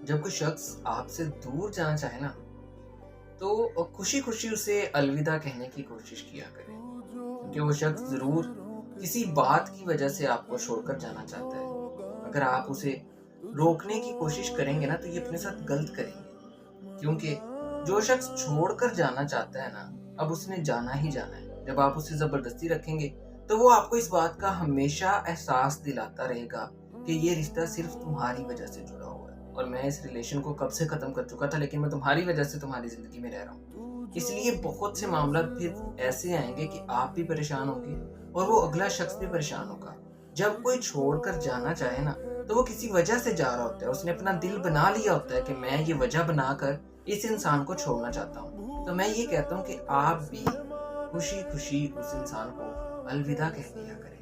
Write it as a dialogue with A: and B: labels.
A: जब कोई शख्स आपसे दूर जाना चाहे ना, तो खुशी-खुशी उसे अलविदा कहने की कोशिश किया करें, क्योंकि वो शख्स ज़रूर किसी बात की वजह से आपको छोड़कर जाना चाहता है। अगर आप उसे रोकने की कोशिश करेंगे ना, तो ये अपने साथ गलत करेंगे, क्योंकि जो शख्स छोड़कर जाना चाहता है ना, अब उसने जाना ही जाना है। जब आप उसे ज़बरदस्ती रखेंगे, तो वो आपको इस बात का हमेशा एहसास दिलाता रहेगा कि ये रिश्ता सिर्फ़ तुम्हारी वजह से जुड़ा हुआ है और मैं इस रिलेशन को कब से ख़त्म कर चुका था, लेकिन मैं तुम्हारी वजह से तुम्हारी ज़िंदगी में रह रहा हूँ। इसलिए बहुत से मामला फिर ऐसे आएँगे कि आप भी परेशान होंगे और वो अगला शख्स भी परेशान होगा। जब कोई छोड़कर जाना चाहे ना, तो वो किसी वजह से जा रहा होता है। उसने अपना दिल बना लिया होता है कि मैं ये वजह बनाकर इस इंसान को छोड़ना चाहता हूँ। तो मैं ये कहता हूँ कि आप भी खुशी-खुशी उस इंसान को अलविदा कह दिया करें।